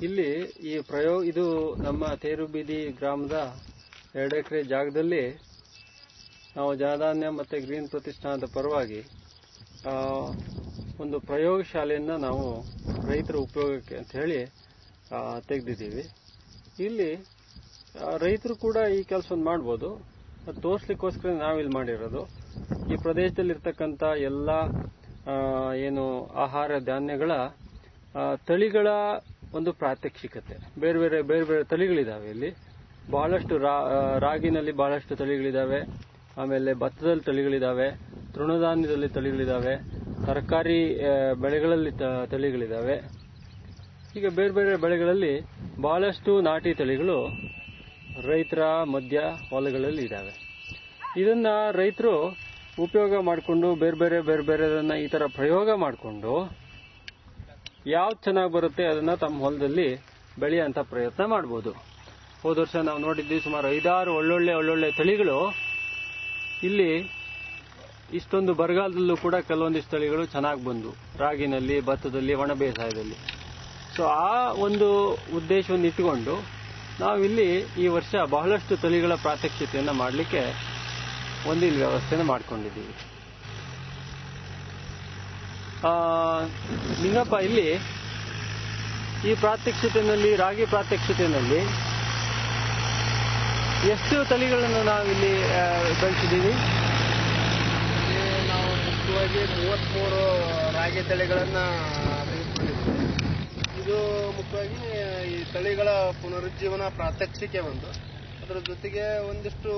ಇಲ್ಲಿ ಈ ಇದು ನಮ್ಮ ತೇರುಬೀದಿ ಗ್ರಾಮದ 2 ಎಕರೆ ಜಾಗದಲ್ಲಿ ನಾವು ಜನಧಾನ್ಯ ಮತ್ತು ಗ್ರೀನ್ ಪ್ರತಿಷ್ಠಾನದ ಪರವಾಗಿ ಒಂದು ಪ್ರಯೋಗಶಾಲೆಯನ್ನ ನಾವು ರೈತರ ಉಪಯೋಗಕ್ಕೆ ಅಂತ ಹೇಳಿ ತೆಗೆದಿದ್ದೀವಿ. ಇಲ್ಲಿ ರೈತರು ಕೂಡ ಈ ಕೆಲಸವನ್ನು ಮಾಡಬಹುದು. ಅದು ತೋರಿಸಲಿಕ್ಕೋಸ್ಕರ ನಾವಿಲ್ಲಿ ಮಾಡಿರೋದು. ಈ ಪ್ರದೇಶದಲ್ಲಿರ್ತಕ್ಕಂಥ ಎಲ್ಲ ಏನು ಆಹಾರ ಧಾನ್ಯಗಳ ತಳಿಗಳ ಒಂದು ಪ್ರಾತ್ಯಕ್ಷಿಕತೆ. ಬೇರೆ ಬೇರೆ ಬೇರೆ ಬೇರೆ ತಳಿಗಳಿದಾವೆ. ಇಲ್ಲಿ ಬಹಳಷ್ಟು ರಾಗಿನಲ್ಲಿ ಬಹಳಷ್ಟು ತಳಿಗಳಿದಾವೆ. ಆಮೇಲೆ ಭತ್ತದಲ್ಲಿ ತಳಿಗಳಿದಾವೆ, ತೃಣಧಾನ್ಯದಲ್ಲಿ ತಳಿಗಳಿದಾವೆ, ತರಕಾರಿ ಬೆಳೆಗಳಲ್ಲಿ ತಳಿಗಳಿದಾವೆ. ಈಗ ಬೇರೆ ಬೇರೆ ಬೆಳೆಗಳಲ್ಲಿ ಬಹಳಷ್ಟು ನಾಟಿ ತಳಿಗಳು ರೈತರ ಮಧ್ಯ ಹೊಲಗಳಲ್ಲಿ ಇದಾವೆ. ಇದನ್ನ ರೈತರು ಉಪಯೋಗ ಮಾಡಿಕೊಂಡು ಬೇರೆ ಬೇರೆ ಬೇರೆ ಬೇರೆದನ್ನ ಈ ತರ ಪ್ರಯೋಗ ಮಾಡಿಕೊಂಡು ಯಾವ್ದು ಚೆನ್ನಾಗಿ ಬರುತ್ತೆ ಅದನ್ನ ತಮ್ಮ ಹೊಲದಲ್ಲಿ ಬೆಳೆಯುವಂತ ಪ್ರಯತ್ನ ಮಾಡಬಹುದು. ಹೋದ ವರ್ಷ ನಾವು ನೋಡಿದ್ವಿ ಸುಮಾರು 5-6 ಒಳ್ಳೊಳ್ಳೆ ತಳಿಗಳು ಇಲ್ಲಿ ಇಷ್ಟೊಂದು ಬರಗಾಲದಲ್ಲೂ ಕೂಡ ಕೆಲವೊಂದಿಷ್ಟು ತಳಿಗಳು ಚೆನ್ನಾಗಿ ಬಂದು ರಾಗಿನಲ್ಲಿ, ಭತ್ತದಲ್ಲಿ, ಒಣ ಬೇಸಾಯದಲ್ಲಿ. ಸೊ ಆ ಒಂದು ಉದ್ದೇಶವನ್ನು ಇಟ್ಟುಕೊಂಡು ನಾವಿಲ್ಲಿ ಈ ವರ್ಷ ಬಹಳಷ್ಟು ತಳಿಗಳ ಪ್ರಾತ್ಯಕ್ಷಿತೆಯನ್ನು ಮಾಡಲಿಕ್ಕೆ ಇಲ್ಲಿ ವ್ಯವಸ್ಥೆನ ಮಾಡ್ಕೊಂಡಿದ್ದೀವಿ. ನಿಂಗಪ್ಪ, ಇಲ್ಲಿ ಈ ಪ್ರಾತ್ಯಕ್ಷಿತೆಯಲ್ಲಿ, ರಾಗಿ ಪ್ರಾತ್ಯಕ್ಷಿತೆಯಲ್ಲಿ ಎಷ್ಟು ತಳಿಗಳನ್ನು ನಾವಿಲ್ಲಿ ಬೆಳೆಸಿದ್ದೀವಿ? ನಾವು ಮುಖ್ಯವಾಗಿ 33 ರಾಗಿ ತಳಿಗಳನ್ನ ಇದು ಮುಖ್ಯವಾಗಿ ಈ ತಳಿಗಳ ಪುನರುಜ್ಜೀವನ ಪ್ರಾತ್ಯಕ್ಷಿಕೆ ಒಂದು. ಅದರ ಜೊತೆಗೆ ಒಂದಿಷ್ಟು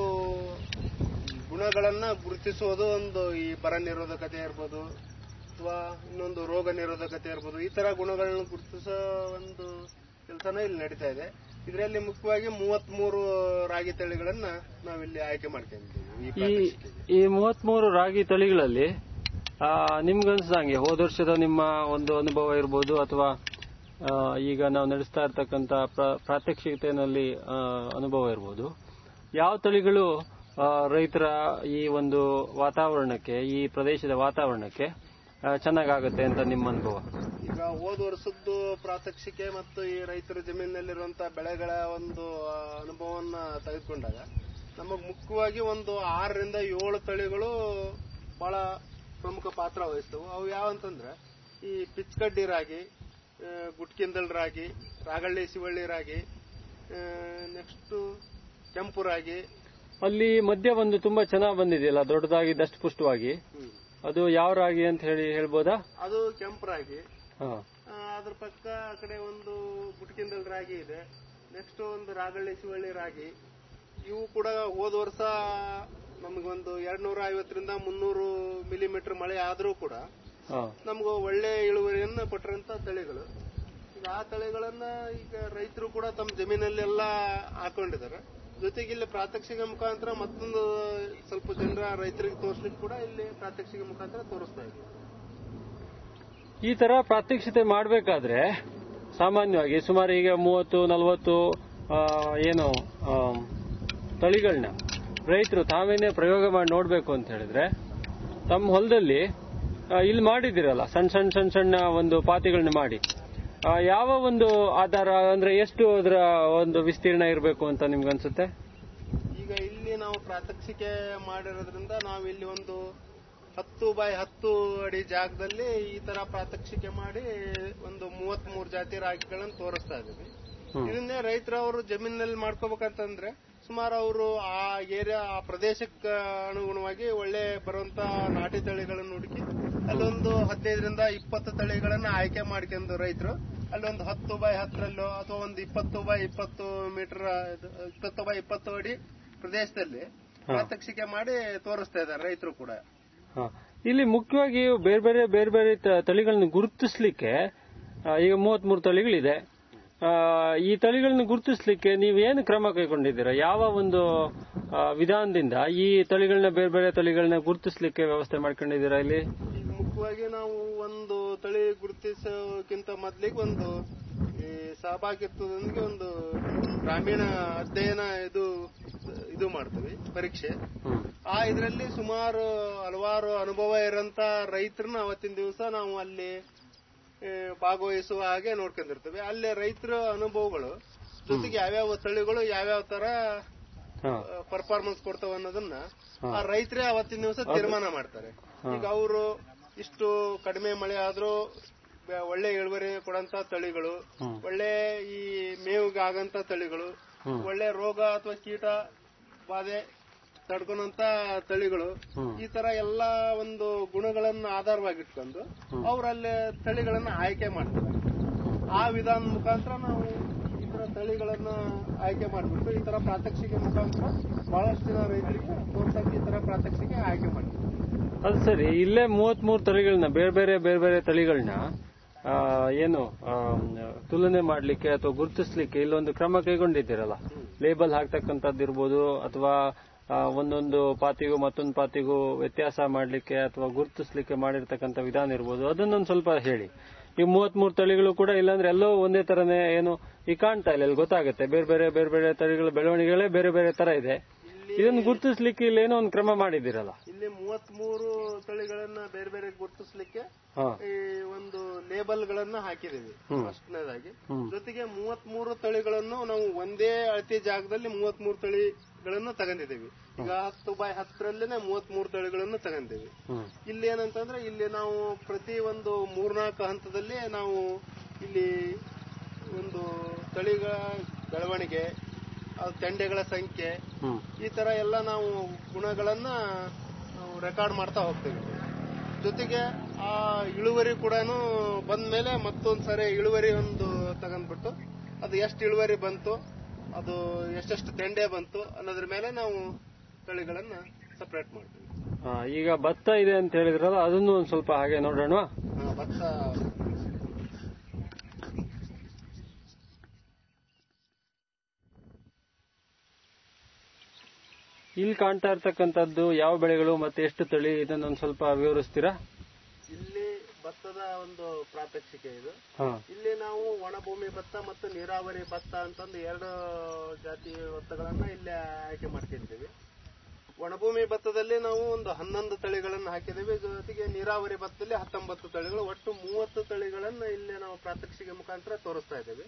ಗುಣಗಳನ್ನ ಗುರುತಿಸುವುದು ಒಂದು, ಈ ಬರ ನಿರೋಧಕತೆ ಇರ್ಬೋದು ಅಥವಾ ಇನ್ನೊಂದು ರೋಗ ನಿರೋಧಕತೆ ಇರ್ಬೋದು. ಈ ತರ ಗುಣಗಳನ್ನು ಗುರುತಿಸೋ ಒಂದು ಕೆಲಸನ ಇಲ್ಲಿ ನಡೀತಾ ಇದೆ. ಇದರಲ್ಲಿ ಮುಖ್ಯವಾಗಿ 33 ರಾಗಿ ತಳಿಗಳನ್ನ ನಾವಿಲ್ಲಿ ಆಯ್ಕೆ ಮಾಡ್ಕೊಂಡಿದ್ದೀವಿ. ಈ 33 ರಾಗಿ ತಳಿಗಳಲ್ಲಿ ನಿಮ್ಗನ್ಸ್ದಂಗೆ ಹೋದ ವರ್ಷದ ನಿಮ್ಮ ಒಂದು ಅನುಭವ ಇರ್ಬೋದು ಅಥವಾ ಈಗ ನಾವು ನಡೆಸ್ತಾ ಇರ್ತಕ್ಕಂಥ ಪ್ರಾತ್ಯಕ್ಷಿಕೆಯಲ್ಲಿ ಅನುಭವ ಇರ್ಬೋದು, ಯಾವ ತಳಿಗಳು ರೈತರ ಈ ಒಂದು ವಾತಾವರಣಕ್ಕೆ, ಈ ಪ್ರದೇಶದ ವಾತಾವರಣಕ್ಕೆ ಚೆನ್ನಾಗಾಗುತ್ತೆ ಅಂತ ನಿಮ್ಮ ಅನುಭವ? ಈಗ ಹೋದ ವರ್ಷದ್ದು ಪ್ರಾತ್ಯಕ್ಷಿಕೆ ಮತ್ತು ಈ ರೈತರ ಜಮೀನಿನಲ್ಲಿರುವಂತಹ ಬೆಳೆಗಳ ಒಂದು ಅನುಭವವನ್ನ ತೆಗೆದುಕೊಂಡಾಗ ನಮಗ್ ಮುಖ್ಯವಾಗಿ ಒಂದು 6ರಿಂದ 7 ತಳಿಗಳು ಬಹಳ ಪ್ರಮುಖ ಪಾತ್ರ ವಹಿಸ್ತವು. ಅವು ಯಾವಂತಂದ್ರೆ ಈ ಪಿಚ್ಕಡ್ಡಿ ರಾಗಿ, ಗುಟ್ಕಿಂದಲ್ ರಾಗಿ, ರಾಗಳ್ಳಿ ಶಿವಳ್ಳಿ ರಾಗಿ, ನೆಕ್ಸ್ಟ್ ಕೆಂಪು ರಾಗಿ. ಅಲ್ಲಿ ಮಧ್ಯ ಒಂದು ತುಂಬಾ ಚೆನ್ನಾಗಿ ಬಂದಿದೆಯಲ್ಲ, ದೊಡ್ಡದಾಗಿ ದಷ್ಟಪುಷ್ಟವಾಗಿ, ಅದು ಯಾವ ರಾಗಿ ಅಂತ ಹೇಳ್ಬೋದಾ? ಅದು ಕೆಂಪು ರಾಗಿ. ಅದ್ರ ಪಕ್ಕ ಆ ಕಡೆ ಒಂದು ಗುಟ್ಕಿಂದಲ್ ರಾಗಿ ಇದೆ. ನೆಕ್ಸ್ಟ್ ಒಂದು ರಾಗಳ್ಳಿ ಶಿವಳ್ಳಿ ರಾಗಿ. ಇವು ಕೂಡ ಹೋದ ವರ್ಷ ನಮಗೊಂದು 250ರಿಂದ 300 ಮಿಲಿಮೀಟರ್ ಮಳೆ ಆದ್ರೂ ಕೂಡ ನಮಗೂ ಒಳ್ಳೆ ಇಳುವರಿಯನ್ನ ಕೊಟ್ಟಿರಂತ ತಳಿಗಳು. ಈಗ ಆ ತಳಿಗಳನ್ನ ಈಗ ರೈತರು ಕೂಡ ತಮ್ಮ ಜಮೀನಲ್ಲೆಲ್ಲ ಹಾಕೊಂಡಿದ್ದಾರೆ. ಜೊತೆಗೆ ಇಲ್ಲಿ ಪ್ರಾತ್ಯಕ್ಷಿಕೆ ಮುಖಾಂತರ ಮತ್ತೊಂದು ಸ್ವಲ್ಪ ಜನರ ರೈತರಿಗೆ ತೋರಿಸ್ಲಿಕ್ಕೆ ಕೂಡ ಇಲ್ಲಿ ಪ್ರಾತ್ಯಕ್ಷಿಕೆ ಮುಖಾಂತರ ತೋರಿಸ್ತಾ ಇದ್ದೀವಿ. ಈ ತರ ಪ್ರಾತ್ಯಕ್ಷಿತೆ ಮಾಡಬೇಕಾದ್ರೆ ಸಾಮಾನ್ಯವಾಗಿ ಸುಮಾರು ಈಗ 30-40 ಏನು ತಳಿಗಳನ್ನ ರೈತರು ತಾವೇನೆ ಪ್ರಯೋಗ ಮಾಡಿ ನೋಡ್ಬೇಕು ಅಂತ ಹೇಳಿದ್ರೆ ತಮ್ಮ ಹೊಲದಲ್ಲಿ ಇಲ್ಲಿ ಮಾಡಿದಿರಲ್ಲ, ಸಣ್ಣ ಸಣ್ಣ ಒಂದು ಪಾತಿಗಳನ್ನ ಮಾಡಿ ಯಾವ ಒಂದು ಆಧಾರ ಅಂದ್ರೆ ಎಷ್ಟು ಅದರ ಒಂದು ವಿಸ್ತೀರ್ಣ ಇರಬೇಕು ಅಂತ ನಿಮ್ಗನ್ಸುತ್ತೆ? ಈಗ ಇಲ್ಲಿ ನಾವು ಪ್ರಾತ್ಯಕ್ಷಿಕೆ ಮಾಡಿರೋದ್ರಿಂದ ನಾವು ಇಲ್ಲಿ ಒಂದು 10x10 ಅಡಿ ಜಾಗದಲ್ಲಿ ಈ ತರ ಪ್ರಾತ್ಯಕ್ಷಿಕೆ ಮಾಡಿ ಒಂದು 33 ಜಾತಿ ರಾಗಿಗಳನ್ನು ತೋರಿಸ್ತಾ ಇದ್ದೀವಿ. ಇದನ್ನೇ ರೈತರವರು ಜಮೀನಿನಲ್ಲಿ ಮಾಡ್ಕೋಬೇಕಂತಂದ್ರೆ ಸುಮಾರು ಅವರು ಆ ಏರಿಯಾ, ಆ ಪ್ರದೇಶಕ್ಕೆ ಅನುಗುಣವಾಗಿ ಒಳ್ಳೆ ಬರುವಂತ ನಾಟಿ ತಳಿಗಳನ್ನು ಹುಡುಕಿ ಅಲ್ಲೊಂದು 15ರಿಂದ 20 ತಳಿಗಳನ್ನ ಆಯ್ಕೆ ಮಾಡ್ಕೊಂಡು ರೈತರು ಅಲ್ಲೊಂದು 10x10 ಅಥವಾ ಒಂದು 20x20 ಮೀಟರ್, 20x20 ಅಡಿ ಪ್ರದೇಶದಲ್ಲಿ ಪ್ರಾತ್ಯಕ್ಷಿಕೆ ಮಾಡಿ ತೋರಿಸ್ತಾ ಇದ್ದಾರೆ ರೈತರು ಕೂಡ. ಇಲ್ಲಿ ಮುಖ್ಯವಾಗಿ ಬೇರೆ ಬೇರೆ ತಳಿಗಳನ್ನು ಗುರುತಿಸಲಿಕ್ಕೆ ಈಗ 33 ತಳಿಗಳಿದೆ. ಈ ತಳಿಗಳನ್ನು ಗುರುತಿಸಲಿಕ್ಕೆ ನೀವೇನು ಕ್ರಮ ಕೈಗೊಂಡಿದ್ದೀರಾ? ಯಾವ ಒಂದು ವಿಧಾನದಿಂದ ಈ ತಳಿಗಳನ್ನ ಬೇರೆ ಬೇರೆ ತಳಿಗಳನ್ನ ಗುರುತಿಸಲಿಕ್ಕೆ ವ್ಯವಸ್ಥೆ ಮಾಡ್ಕೊಂಡಿದ್ದೀರಾ? ಇಲ್ಲಿ ಮುಖ್ಯವಾಗಿ ನಾವು ಒಂದು ತಳಿ ಗುರುತಿಸೋಕ್ಕಿಂತ ಮೊದಲಿಗೆ ಒಂದು ಈ ಸಹಭಾಗಿತ್ವದೊಂದಿಗೆ ಒಂದು ಗ್ರಾಮೀಣ ಅಧ್ಯಯನ ಇದು ಮಾಡ್ತೀವಿ, ಪರೀಕ್ಷೆ. ಇದರಲ್ಲಿ ಸುಮಾರು ಹಲವಾರು ಅನುಭವ ಇರೋಂತ ರೈತರನ್ನ ಅವತ್ತಿನ ದಿವಸ ನಾವು ಅಲ್ಲಿ ಭಾಗವಹಿಸುವ ಹಾಗೆ ನೋಡ್ಕೊಂಡಿರ್ತೇವೆ. ಅಲ್ಲೇ ರೈತರ ಅನುಭವಗಳು ಜೊತೆಗೆ ಯಾವ್ಯಾವ ತಳಿಗಳು ಯಾವ್ಯಾವ ತರ ಪರ್ಫಾರ್ಮೆನ್ಸ್ ಕೊಡ್ತಾವ ಅನ್ನೋದನ್ನ ಆ ರೈತರೇ ಅವತ್ತಿನ ದಿವಸ ತೀರ್ಮಾನ ಮಾಡ್ತಾರೆ. ಈಗ ಅವರು ಇಷ್ಟು ಕಡಿಮೆ ಮಳೆ ಆದ್ರೂ ಒಳ್ಳೆ ಇಳುವರಿ ಕೊಡಂತ ತಳಿಗಳು, ಒಳ್ಳೆ ಈ ಮೇವಿಗೆ ಆಗಂತ ತಳಿಗಳು, ಒಳ್ಳೆ ರೋಗ ಅಥವಾ ಕೀಟ ಬಾಧೆ ತಡ್ಕೊಂಡಂತ ತಳಿಗಳು, ಈ ತರ ಎಲ್ಲಾ ಒಂದು ಗುಣಗಳನ್ನ ಆಧಾರವಾಗಿಟ್ಕೊಂಡು ಅವರಲ್ಲಿ ತಳಿಗಳನ್ನ ಆಯ್ಕೆ ಮಾಡ್ತಾರೆ. ಆ ವಿಧಾನದ ಮುಖಾಂತರ ನಾವು ಈ ತರ ತಳಿಗಳನ್ನ ಆಯ್ಕೆ ಮಾಡಿಬಿಟ್ಟು ಈ ತರ ಪ್ರಾತ್ಯಕ್ಷಿಕೆ ಮುಖಾಂತರ ಬಹಳಷ್ಟು ಜನ ರೈತರಿಗೆ ತೋರ್ಸಕ್ಕೆ ಈ ತರ ಪ್ರಾತ್ಯಕ್ಷಿಕೆ ಆಯ್ಕೆ ಮಾಡ್ತೀವಿ. ಅದು ಸರಿ. ಇಲ್ಲೇ 33 ತಳಿಗಳನ್ನ ಬೇರೆ ಬೇರೆ ತಳಿಗಳನ್ನ ಏನು ತುಲನೆ ಮಾಡ್ಲಿಕ್ಕೆ ಅಥವಾ ಗುರುತಿಸ್ಲಿಕ್ಕೆ ಇಲ್ಲೊಂದು ಕ್ರಮ ಕೈಗೊಂಡಿದ್ದೀರಲ್ಲ, ಲೇಬಲ್ ಹಾಕ್ತಕ್ಕಂಥದ್ದು ಇರ್ಬೋದು ಅಥವಾ ಒಂದೊಂದು ಪಾತಿಗೂ ಮತ್ತೊಂದು ಪಾತಿಗೂ ವ್ಯತ್ಯಾಸ ಮಾಡ್ಲಿಕ್ಕೆ ಅಥವಾ ಗುರುತಿಸ್ಲಿಕ್ಕೆ ಮಾಡಿರ್ತಕ್ಕಂಥ ವಿಧಾನ ಇರ್ಬೋದು, ಅದನ್ನೊಂದು ಸ್ವಲ್ಪ ಹೇಳಿ. ಈ 33 ತಳಿಗಳು ಕೂಡ ಇಲ್ಲಾಂದ್ರೆ ಎಲ್ಲೋ ಒಂದೇ ತರನೇ ಏನು ಈ ಕಾಣ್ತಾ ಇಲ್ಲ, ಇಲ್ಲಿ ಗೊತ್ತಾಗುತ್ತೆ ಬೇರೆ ಬೇರೆ ತಳಿಗಳ ಬೆಳವಣಿಗೆಗಳೇ ಬೇರೆ ತರ ಇದೆ. ಇದನ್ನು ಗುರುತಿಸ್ಲಿಕ್ಕೆ ಇಲ್ಲಿ ಏನೋ ಒಂದು ಕ್ರಮ ಮಾಡಿದ್ದೀರಲ್ಲ. ಇಲ್ಲಿ 33 ತಳಿಗಳನ್ನ ಬೇರೆ ಗುರುತಿಸ್ಲಿಕ್ಕೆ ಈ ಒಂದು ಲೇಬಲ್ ಗಳನ್ನ ಹಾಕಿದೀವಿ ಫಸ್ಟ್ನೇದಾಗಿ. ಜೊತೆಗೆ 33 ತಳಿಗಳನ್ನು ನಾವು ಒಂದೇ ಅಳತೆ ಜಾಗದಲ್ಲಿ 33 ತಳಿಗಳನ್ನು ತಗೊಂಡಿದ್ದೀವಿ. ಈಗ 10x10 33 ತಳಿಗಳನ್ನು ತಗೊಂಡಿದ್ದೀವಿ. ಇಲ್ಲಿ ಏನಂತಂದ್ರೆ ಇಲ್ಲಿ ನಾವು ಪ್ರತಿ ಒಂದು 3-4 ಹಂತದಲ್ಲಿ ನಾವು ಇಲ್ಲಿ ಒಂದು ತಳಿಗಳ ಬೆಳವಣಿಗೆ, ತೆಂಡೆಗಳ ಸಂಖ್ಯೆ, ಈ ತರ ಎಲ್ಲ ನಾವು ಗುಣಗಳನ್ನ ನಾವು ರೆಕಾರ್ಡ್ ಮಾಡ್ತಾ ಹೋಗ್ತೀವಿ. ಜೊತೆಗೆ ಆ ಇಳುವರಿ ಕೂಡ ಬಂದ್ಮೇಲೆ ಮತ್ತೊಂದ್ಸರಿ ಇಳುವರಿ ಒಂದು ತಗೊಂಡ್ಬಿಟ್ಟು ಅದು ಎಷ್ಟು ಇಳುವರಿ ಬಂತು, ಅದು ಎಷ್ಟೆಷ್ಟು ತೆಂಡೆ ಬಂತು ಅನ್ನೋದ್ರ ಮೇಲೆ ನಾವು ತಳಿಗಳನ್ನ ಸಪರೇಟ್ ಮಾಡ್ತೀವಿ. ಈಗ ಭತ್ತ ಇದೆ ಅಂತ ಹೇಳಿದ್ರಲ್ಲ, ಅದನ್ನು ಒಂದ್ ಸ್ವಲ್ಪ ಹಾಗೆ ನೋಡೋಣ. ಭತ್ತ ಇಲ್ಲಿ ಕಾಣ್ತಾ ಇರ್ತಕ್ಕಂಥದ್ದು ಯಾವ ಬೆಳೆಗಳು ಮತ್ತೆ ಎಷ್ಟು ತಳಿ, ಇದನ್ನೊಂದು ಸ್ವಲ್ಪ ವಿವರಿಸ್ತೀರಾ? ಇಲ್ಲಿ ಭತ್ತದ ಒಂದು ಪ್ರಾತ್ಯಕ್ಷಿಕೆ ಇದು. ಇಲ್ಲಿ ನಾವು ಒಣಭೂಮಿ ಭತ್ತ ಮತ್ತು ನೀರಾವರಿ ಭತ್ತ ಅಂತಂದು 2 ಜಾತಿ ಭತ್ತಗಳನ್ನ ಇಲ್ಲಿ ಆಯ್ಕೆ ಮಾಡ್ತಿದ್ದೀವಿ. ಒಣಭೂಮಿ ಭತ್ತದಲ್ಲಿ ನಾವು ಒಂದು 11 ತಳಿಗಳನ್ನು ಹಾಕಿದ್ದೀವಿ. ಜೊತೆಗೆ ನೀರಾವರಿ ಭತ್ತದಲ್ಲಿ 19 ತಳಿಗಳು, ಒಟ್ಟು 30 ತಳಿಗಳನ್ನ ಇಲ್ಲಿ ನಾವು ಪ್ರಾತ್ಯಕ್ಷಿಕೆ ಮುಖಾಂತರ ತೋರಿಸ್ತಾ ಇದ್ದೇವೆ.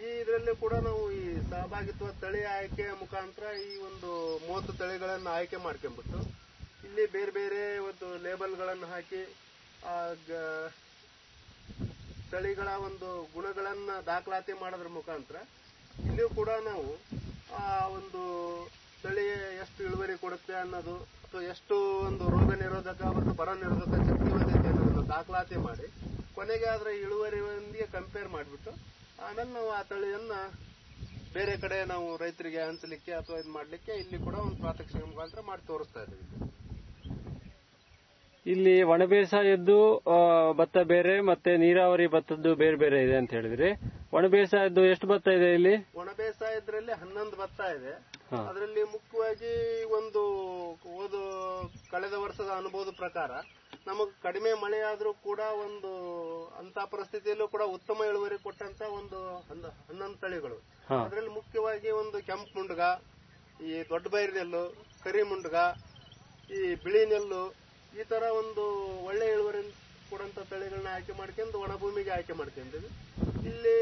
ಈ ಇದರಲ್ಲಿ ಕೂಡ ನಾವು ಈ ಸಹಭಾಗಿತ್ವ ತಳಿ ಆಯ್ಕೆ ಮುಖಾಂತರ ಈ ಒಂದು 30 ತಳಿಗಳನ್ನ ಆಯ್ಕೆ ಮಾಡ್ಕೊಂಡ್ಬಿಟ್ಟು ಇಲ್ಲಿ ಬೇರೆ ಒಂದು ಲೇಬಲ್ಗಳನ್ನು ಹಾಕಿ ಆ ತಳಿಗಳ ಒಂದು ಗುಣಗಳನ್ನ ದಾಖಲಾತಿ ಮಾಡೋದ್ರ ಮುಖಾಂತರ ಇಲ್ಲಿಯೂ ಕೂಡ ನಾವು ಆ ಒಂದು ತಳಿ ಎಷ್ಟು ಇಳುವರಿ ಕೊಡುತ್ತೆ ಅನ್ನೋದು ಅಥವಾ ಎಷ್ಟು ಒಂದು ರೋಗ ನಿರೋಧಕ ಮತ್ತು ಬರ ನಿರೋಧಕ ಶಕ್ತಿ ಹೊಂದಿದೆ ಅನ್ನೋದನ್ನ ದಾಖಲಾತಿ ಮಾಡಿ ಕೊನೆಗೆ ಅದರ ಇಳುವರಿಯೊಂದಿಗೆ ಕಂಪೇರ್ ಮಾಡಿಬಿಟ್ಟು ಆಮೇಲೆ ನಾವು ಆ ತಳಿಯನ್ನ ಬೇರೆ ಕಡೆ ನಾವು ರೈತರಿಗೆ ಹಂಚಲಿಕ್ಕೆ ಅಥವಾ ಇದು ಮಾಡ್ಲಿಕ್ಕೆ ಇಲ್ಲಿ ಕೂಡ ಒಂದು ಪ್ರಾತ್ಯಕ್ಷಿಕೆ ಮುಖಾಂತರ ಮಾಡಿ ತೋರಿಸ್ತಾ ಇದ್ದೀವಿ. ಇಲ್ಲಿ ಒಣ ಬೇಸಾಯದ್ದು ಭತ್ತ ಬೇರೆ ಮತ್ತೆ ನೀರಾವರಿ ಭತ್ತದ್ದು ಬೇರೆ ಇದೆ ಅಂತ ಹೇಳಿದ್ರಿ. ಒಣ ಬೇಸಾಯದ್ದು ಎಷ್ಟು ಭತ್ತ ಇದೆ ಇಲ್ಲಿ? ಒಣ ಬೇಸಾಯದ್ರಲ್ಲಿ 11 ಭತ್ತ ಇದೆ. ಅದರಲ್ಲಿ ಮುಖ್ಯವಾಗಿ ಒಂದು ಕಳೆದ ವರ್ಷದ ಅನುಭವದ ಪ್ರಕಾರ ನಮಗೆ ಕಡಿಮೆ ಮಳೆ ಆದ್ರೂ ಕೂಡ ಒಂದು ಅಂತ ಪರಿಸ್ಥಿತಿಯಲ್ಲೂ ಕೂಡ ಉತ್ತಮ ಇಳುವರಿ ಕೊಟ್ಟಂತ ಒಂದು 11 ತಳಿಗಳು. ಅದರಲ್ಲಿ ಮುಖ್ಯವಾಗಿ ಒಂದು ಕೆಂಪು ಮುಂಡ್ಗ, ಈ ದೊಡ್ಡ ಬೈರ್ ನೆಲ್ಲು, ಕರಿ ಮುಂಡ್ಗ, ಈ ಬಿಳಿ ನೆಲ್ಲು, ಈ ತರ ಒಂದು ಒಳ್ಳೆ ಇಳುವರಿ ಕೊಡಂತ ತಳಿಗಳನ್ನ ಆಯ್ಕೆ ಮಾಡ್ಕೊಂಡು ಒಣಭೂಮಿಗೆ ಆಯ್ಕೆ ಮಾಡ್ಕೊಂಡಿದ್ವಿ. ಇಲ್ಲಿ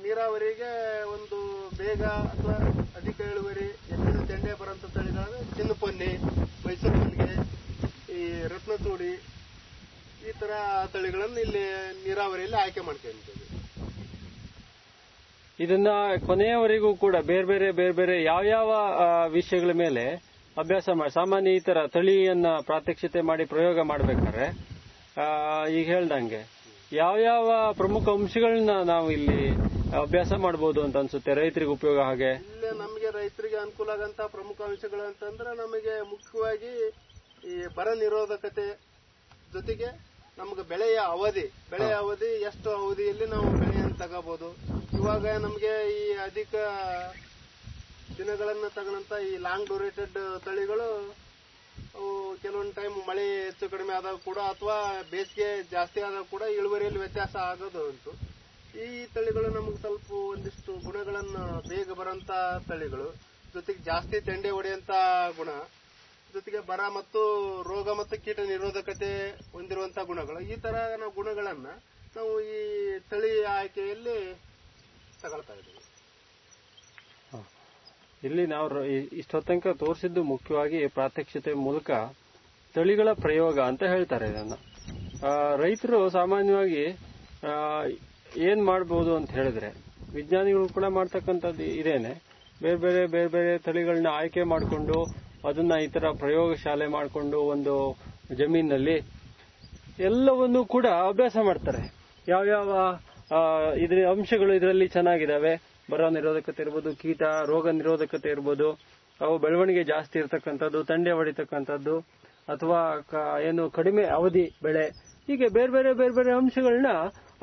ನೀರಾವರಿಗೆ ಒಂದು ಬೇಗ ಅಥವಾ ಅಧಿಕ ಇಳುವರಿ ಹೆಚ್ಚಿನ ತೆಂಡೆ ಬರೋಂಥ ತಳಿಗಳಾದ ಚಿನ್ನಪೊನ್ನಿ, ಮೈಸೂರು ಮಲ್ಲಿಗೆ, ಈ ರತ್ನಚೂಡಿ, ಈ ತರ ತಳಿಗಳನ್ನು ಇಲ್ಲಿ ನೀರಾವರಿಯಲ್ಲಿ ಆಯ್ಕೆ ಮಾಡ್ಕೊಂಡಿದ್ದೀವಿ. ಇದನ್ನ ಕೊನೆಯವರೆಗೂ ಕೂಡ ಬೇರೆ ಯಾವ ವಿಷಯಗಳ ಮೇಲೆ ಅಭ್ಯಾಸ ಮಾಡಿ ಸಾಮಾನ್ಯ ಈ ತರ ತಳಿಯನ್ನ ಪ್ರಾತ್ಯಕ್ಷಿತೆ ಮಾಡಿ ಪ್ರಯೋಗ ಮಾಡ್ಬೇಕಾದ್ರೆ ಈಗ ಹೇಳ್ದಂಗೆ ಯಾವ ಪ್ರಮುಖ ಅಂಶಗಳನ್ನ ನಾವು ಇಲ್ಲಿ ಅಭ್ಯಾಸ ಮಾಡಬಹುದು ಅಂತ ಅನ್ಸುತ್ತೆ ರೈತರಿಗೆ ಉಪಯೋಗ? ಹಾಗೆ ಇಲ್ಲೇ ನಮಗೆ ರೈತರಿಗೆ ಅನುಕೂಲ ಆಗಂತ ಪ್ರಮುಖ ಅಂಶಗಳು ಅಂತಂದ್ರೆ ನಮಗೆ ಮುಖ್ಯವಾಗಿ ಈ ಬರ ನಿರೋಧಕತೆ, ಜೊತೆಗೆ ನಮಗೆ ಬೆಳೆಯ ಅವಧಿ ಎಷ್ಟು ಅವಧಿಯಲ್ಲಿ ನಾವು ಬೆಳೆಯನ್ನು ತಗೋಬಹುದು. ಇವಾಗ ನಮಗೆ ಈ ಅಧಿಕ ದಿನಗಳನ್ನು ತಗೊಂಡಂತ ಈ ಲಾಂಗ್ ಡ್ಯೂರೇಟೆಡ್ ತಳಿಗಳು ಕೆಲವೊಂದು ಟೈಮ್ ಮಳೆ ಹೆಚ್ಚು ಕಡಿಮೆ ಆದಾಗ ಕೂಡ ಅಥವಾ ಬೇಸಿಗೆ ಜಾಸ್ತಿ ಆದಾಗ ಕೂಡ ಇಳುವರಿಯಲ್ಲಿ ವ್ಯತ್ಯಾಸ ಆಗೋದು ಉಂಟು. ಈ ತಳಿಗಳು ನಮಗೆ ಸ್ವಲ್ಪ ಒಂದಿಷ್ಟು ಗುಣಗಳನ್ನ ಬೇಗ ಬರೋಂತ ತಳಿಗಳು, ಜೊತೆಗೆ ಜಾಸ್ತಿ ತೆಂಡೆ ಹೊಡೆಯಂತ ಗುಣ, ಜೊತೆಗೆ ಬರ ಮತ್ತು ರೋಗ ಮತ್ತು ಕೀಟ ನಿರೋಧಕತೆ ಹೊಂದಿರುವಂತಹ ಗುಣಗಳು, ಈ ತರ ನಾವು ಗುಣಗಳನ್ನ ನಾವು ಈ ತಳಿ ಆಯ್ಕೆಯಲ್ಲಿ ತಗೊಳ್ತಾ ಇದ್ದೀವಿ. ಇಲ್ಲಿ ನಾವು ಇಷ್ಟೊತ್ತನಕ ತೋರಿಸಿದ್ದು ಮುಖ್ಯವಾಗಿ ಪ್ರಾತ್ಯಕ್ಷಿತೆ ಮೂಲಕ ತಳಿಗಳ ಪ್ರಯೋಗ ಅಂತ ಹೇಳ್ತಾರೆ. ಇದನ್ನ ರೈತರು ಸಾಮಾನ್ಯವಾಗಿ ಏನ್ ಮಾಡಬಹುದು ಅಂತ ಹೇಳಿದ್ರೆ, ವಿಜ್ಞಾನಿಗಳು ಕೂಡ ಮಾಡ್ತಕ್ಕಂಥದ್ದು ಇದೇನೆ. ಬೇರೆ ಬೇರೆ ಬೇರೆ ಬೇರೆ ತಳಿಗಳನ್ನ ಆಯ್ಕೆ ಮಾಡಿಕೊಂಡು ಅದನ್ನ ಈ ತರ ಪ್ರಯೋಗಶಾಲೆ ಮಾಡಿಕೊಂಡು ಒಂದು ಜಮೀನಲ್ಲಿ ಎಲ್ಲವನ್ನೂ ಕೂಡ ಅಭ್ಯಾಸ ಮಾಡ್ತಾರೆ. ಯಾವ್ಯಾವ ಇದ್ರ ಅಂಶಗಳು ಇದರಲ್ಲಿ ಚೆನ್ನಾಗಿದ್ದಾವೆ, ಬರ ನಿರೋಧಕತೆ ಇರ್ಬೋದು, ಕೀಟ ರೋಗ ನಿರೋಧಕತೆ ಇರ್ಬೋದು, ಅವು ಬೆಳವಣಿಗೆ ಜಾಸ್ತಿ ಇರತಕ್ಕಂಥದ್ದು, ತಂಡೆ ಹೊಡಿತಕ್ಕಂಥದ್ದು, ಅಥವಾ ಏನು ಕಡಿಮೆ ಅವಧಿ ಬೆಳೆ, ಹೀಗೆ ಬೇರೆ ಬೇರೆ ಬೇರೆ ಬೇರೆ ಅಂಶಗಳನ್ನ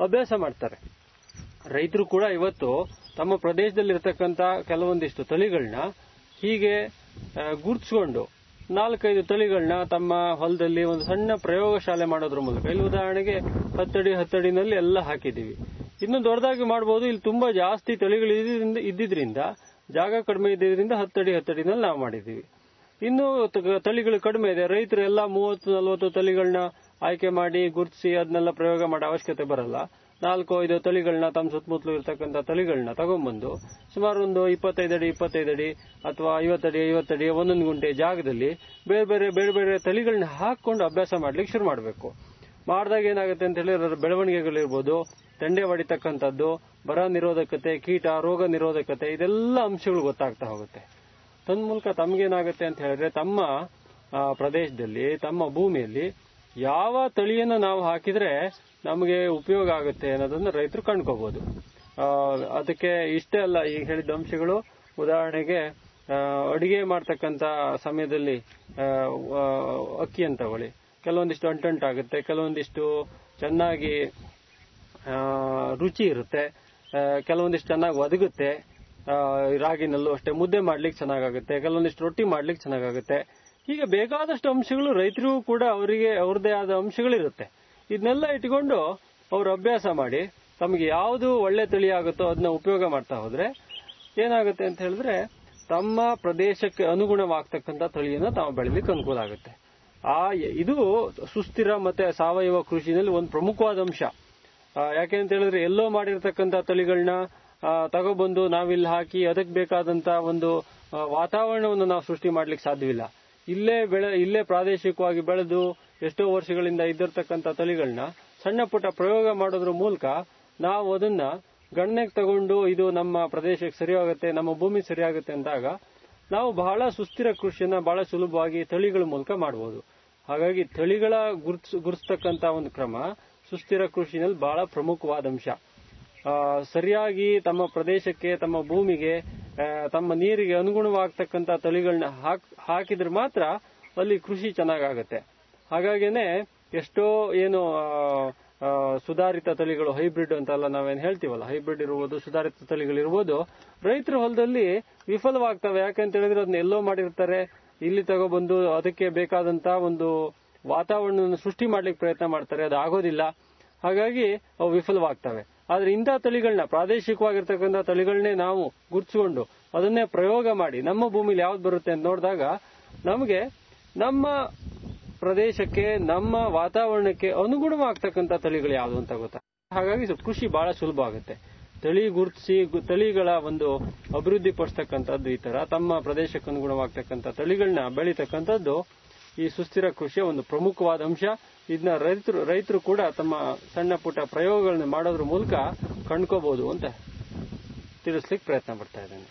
ಅಭ್ಯಾಸ ಮಾಡ್ತಾರೆ. ರೈತರು ಕೂಡ ಇವತ್ತು ತಮ್ಮ ಪ್ರದೇಶದಲ್ಲಿ ಇರತಕ್ಕಂಥ ಕೆಲವೊಂದಿಷ್ಟು ತಳಿಗಳನ್ನ ಹೀಗೆ ಗುರುತಿಸಿಕೊಂಡು 4-5 ತಳಿಗಳನ್ನ ತಮ್ಮ ಹೊಲದಲ್ಲಿ ಒಂದು ಸಣ್ಣ ಪ್ರಯೋಗಶಾಲೆ ಮಾಡೋದ್ರ ಮೂಲಕ, ಇಲ್ಲಿ ಉದಾಹರಣೆಗೆ 10 ಅಡಿ 10 ಅಡಿನಲ್ಲಿ ಎಲ್ಲ ಹಾಕಿದ್ದೀವಿ. ಇನ್ನು ದೊಡ್ಡದಾಗಿ ಮಾಡಬಹುದು. ಇಲ್ಲಿ ತುಂಬಾ ಜಾಸ್ತಿ ತಳಿಗಳು ಇದ್ದಿದ್ರಿಂದ, ಜಾಗ ಕಡಿಮೆ ಇದ್ದಿದ್ರಿಂದ 10 ಅಡಿ 10 ಅಡಿನಲ್ಲಿ ನಾವು ಮಾಡಿದ್ದೀವಿ. ಇನ್ನು ತಳಿಗಳು ಕಡಿಮೆ ಇದೆ, ರೈತರು ಎಲ್ಲ 30-40 ತಳಿಗಳನ್ನ ಆಯ್ಕೆ ಮಾಡಿ ಗುರುತಿಸಿ ಅದನ್ನೆಲ್ಲ ಪ್ರಯೋಗ ಮಾಡೋ ಅವಶ್ಯಕತೆ ಬರಲ್ಲ. 4-5 ತಳಿಗಳನ್ನ ತಮ್ಮ ಸುತ್ತಮುತ್ತಲು ಇರತಕ್ಕಂಥ ತಳಿಗಳನ್ನ ತಗೊಂಡ್ಬಂದು ಸುಮಾರು ಒಂದು 25 ಅಡಿ 25 ಅಡಿ ಅಥವಾ 50 ಅಡಿ 50 ಅಡಿ ಒಂದೊಂದು ಗುಂಟೆ ಜಾಗದಲ್ಲಿ ಬೇರೆ ಬೇರೆ ಬೇರೆ ಬೇರೆ ತಳಿಗಳನ್ನ ಹಾಕೊಂಡು ಅಭ್ಯಾಸ ಮಾಡ್ಲಿಕ್ಕೆ ಶುರು ಮಾಡಬೇಕು. ಮಾಡಿದಾಗ ಏನಾಗುತ್ತೆ ಅಂತ ಹೇಳಿದ್ರೆ ಬೆಳವಣಿಗೆಗಳಿರ್ಬೋದು, ತಂಡೆ ಹೊಡಿತಕ್ಕಂಥದ್ದು, ಬರ ನಿರೋಧಕತೆ, ಕೀಟ ರೋಗ ನಿರೋಧಕತೆ, ಇದೆಲ್ಲ ಅಂಶಗಳು ಗೊತ್ತಾಗ್ತಾ ಹೋಗುತ್ತೆ. ತನ್ಮೂಲಕ ತಮ್ಗೇನಾಗುತ್ತೆ ಅಂತ ಹೇಳಿದ್ರೆ ತಮ್ಮ ಪ್ರದೇಶದಲ್ಲಿ ತಮ್ಮ ಭೂಮಿಯಲ್ಲಿ ಯಾವ ತಳಿಯನ್ನು ನಾವು ಹಾಕಿದ್ರೆ ನಮಗೆ ಉಪಯೋಗ ಆಗುತ್ತೆ ಅನ್ನೋದನ್ನ ರೈತರು ಕಂಡ್ಕೋಬಹುದು. ಅದಕ್ಕೆ ಇಷ್ಟೇ ಅಲ್ಲ, ಈಗ ಹೇಳಿದ ಅಂಶಗಳು, ಉದಾಹರಣೆಗೆ ಅಡಿಗೆ ಮಾಡ್ತಕ್ಕಂಥ ಸಮಯದಲ್ಲಿ ಅಕ್ಕಿಯನ್ನು ತಗೊಳ್ಳಿ, ಕೆಲವೊಂದಿಷ್ಟು ಅಂಟಂಟಾಗುತ್ತೆ, ಕೆಲವೊಂದಿಷ್ಟು ಚೆನ್ನಾಗಿ ರುಚಿ ಇರುತ್ತೆ, ಕೆಲವೊಂದಿಷ್ಟು ಚೆನ್ನಾಗಿ ಒದಗುತ್ತೆ. ರಾಗಿನಲ್ಲೂ ಅಷ್ಟೇ ಮುದ್ದೆ ಮಾಡ್ಲಿಕ್ಕೆ ಚೆನ್ನಾಗಾಗುತ್ತೆ, ಕೆಲವೊಂದಿಷ್ಟು ರೊಟ್ಟಿ ಮಾಡ್ಲಿಕ್ಕೆ ಚೆನ್ನಾಗಾಗುತ್ತೆ. ಹೀಗೆ ಬೇಕಾದಷ್ಟು ಅಂಶಗಳು ರೈತರಿಗೂ ಕೂಡ ಅವ್ರದೇ ಆದ ಅಂಶಗಳಿರುತ್ತೆ. ಇದನ್ನೆಲ್ಲ ಇಟ್ಕೊಂಡು ಅವರು ಅಭ್ಯಾಸ ಮಾಡಿ ತಮಗೆ ಯಾವುದು ಒಳ್ಳೆ ತಳಿ ಆಗುತ್ತೋ ಅದನ್ನ ಉಪಯೋಗ ಮಾಡ್ತಾ ಹೋದ್ರೆ ಏನಾಗುತ್ತೆ ಅಂತ ಹೇಳಿದ್ರೆ ತಮ್ಮ ಪ್ರದೇಶಕ್ಕೆ ಅನುಗುಣವಾಗ್ತಕ್ಕಂಥ ತಳಿಯನ್ನು ತಾವು ಬೆಳಿಲಿಕ್ಕೆ ಅನುಕೂಲ ಆಗುತ್ತೆ. ಇದು ಸುಸ್ಥಿರ ಮತ್ತೆ ಸಾವಯವ ಕೃಷಿನಲ್ಲಿ ಒಂದು ಪ್ರಮುಖವಾದ ಅಂಶ. ಯಾಕೆ ಅಂತ ಹೇಳಿದ್ರೆ ಎಲ್ಲೋ ಮಾಡಿರ್ತಕ್ಕಂಥ ತಳಿಗಳನ್ನ ತಗೊಬಂದು ನಾವಿಲ್ಲಿ ಹಾಕಿ ಅದಕ್ಕೆ ಬೇಕಾದಂತ ಒಂದು ವಾತಾವರಣವನ್ನು ನಾವು ಸೃಷ್ಟಿ ಮಾಡ್ಲಿಕ್ಕೆ ಸಾಧ್ಯವಿಲ್ಲ. ಇಲ್ಲೇ ಪ್ರಾದೇಶಿಕವಾಗಿ ಬೆಳೆದು ಎಷ್ಟೋ ವರ್ಷಗಳಿಂದ ಇದ್ದಿರ್ತಕ್ಕಂಥ ತಳಿಗಳನ್ನ ಸಣ್ಣ ಪುಟ್ಟ ಪ್ರಯೋಗ ಮಾಡೋದ್ರ ಮೂಲಕ ನಾವು ಅದನ್ನ ಗಣನೆಗೆ ತಗೊಂಡು ಇದು ನಮ್ಮ ಪ್ರದೇಶಕ್ಕೆ ಸರಿಯಾಗುತ್ತೆ, ನಮ್ಮ ಭೂಮಿ ಸರಿಯಾಗುತ್ತೆ ಅಂದಾಗ ನಾವು ಬಹಳ ಸುಸ್ಥಿರ ಕೃಷಿಯನ್ನ ಬಹಳ ಸುಲಭವಾಗಿ ತಳಿಗಳ ಮೂಲಕ ಮಾಡಬಹುದು. ಹಾಗಾಗಿ ತಳಿಗಳ ಗುರುತಿಸ್ತಕ್ಕಂಥ ಒಂದು ಕ್ರಮ ಸುಸ್ಥಿರ ಕೃಷಿನಲ್ಲಿ ಬಹಳ ಪ್ರಮುಖವಾದ ಅಂಶ. ಸರಿಯಾಗಿ ತಮ್ಮ ಪ್ರದೇಶಕ್ಕೆ, ತಮ್ಮ ಭೂಮಿಗೆ, ತಮ್ಮ ನೀರಿಗೆ ಅನುಗುಣವಾಗ್ತಕ್ಕಂಥ ತಳಿಗಳನ್ನ ಹಾಕಿದ್ರೆ ಮಾತ್ರ ಅಲ್ಲಿ ಕೃಷಿ ಚೆನ್ನಾಗಾಗತ್ತೆ. ಹಾಗಾಗೇನೆ ಎಷ್ಟೋ ಏನು ಸುಧಾರಿತ ತಳಿಗಳು, ಹೈಬ್ರಿಡ್ ಅಂತೆಲ್ಲ ನಾವೇನು ಹೇಳ್ತೀವಲ್ಲ, ಹೈಬ್ರಿಡ್ ಇರ್ಬೋದು, ಸುಧಾರಿತ ತಳಿಗಳಿರ್ಬೋದು, ರೈತರ ಹೊಲದಲ್ಲಿ ವಿಫಲವಾಗ್ತವೆ. ಯಾಕಂತ ಹೇಳಿದ್ರೆ ಅದನ್ನ ಎಲ್ಲೋ ಮಾಡಿರ್ತಾರೆ, ಇಲ್ಲಿ ತಗೊಬಂದು ಅದಕ್ಕೆ ಬೇಕಾದಂತ ಒಂದು ವಾತಾವರಣವನ್ನು ಸೃಷ್ಟಿ ಮಾಡ್ಲಿಕ್ಕೆ ಪ್ರಯತ್ನ ಮಾಡ್ತಾರೆ, ಅದು ಆಗೋದಿಲ್ಲ. ಹಾಗಾಗಿ ಅವು ವಿಫಲವಾಗ್ತವೆ. ಆದ್ರೆ ಇಂಥ ತಳಿಗಳನ್ನ, ಪ್ರಾದೇಶಿಕವಾಗಿರ್ತಕ್ಕಂಥ ತಳಿಗಳನ್ನೇ ನಾವು ಗುರುತಿಸಿಕೊಂಡು ಅದನ್ನೇ ಪ್ರಯೋಗ ಮಾಡಿ ನಮ್ಮ ಭೂಮಿಲಿ ಯಾವ್ದು ಬರುತ್ತೆ ಅಂತ ನೋಡಿದಾಗ ನಮಗೆ ನಮ್ಮ ಪ್ರದೇಶಕ್ಕೆ, ನಮ್ಮ ವಾತಾವರಣಕ್ಕೆ ಅನುಗುಣವಾಗ್ತಕ್ಕಂಥ ತಳಿಗಳು ಯಾವುದು ಅಂತ ಗೊತ್ತಾಗುತ್ತೆ. ಹಾಗಾಗಿ ಕೃಷಿ ಬಹಳ ಸುಲಭ ಆಗುತ್ತೆ. ತಳಿ ಗುರುತಿಸಿ ತಳಿಗಳ ಒಂದು ಅಭಿವೃದ್ಧಿ ಪಡಿಸ್ತಕ್ಕಂಥದ್ದು, ಈ ತರ ತಮ್ಮ ಪ್ರದೇಶಕ್ಕೆ ಅನುಗುಣವಾಗ್ತಕ್ಕಂಥ ತಳಿಗಳನ್ನ ಬೆಳೀತಕ್ಕಂಥದ್ದು ಈ ಸುಸ್ಥಿರ ಕೃಷಿಯ ಒಂದು ಪ್ರಮುಖವಾದ ಅಂಶ. ಇದನ್ನ ರೈತರು ಕೂಡ ತಮ್ಮ ಸಣ್ಣ ಪುಟ್ಟ ಪ್ರಯೋಗಗಳನ್ನ ಮಾಡೋದ್ರ ಮೂಲಕ ಕಂಡ್ಕೋಬಹುದು ಅಂತ ತಿಳಿಸ್ಲಿಕ್ಕೆ ಪ್ರಯತ್ನ ಪಡ್ತಾ ಇದ್ದೇನೆ.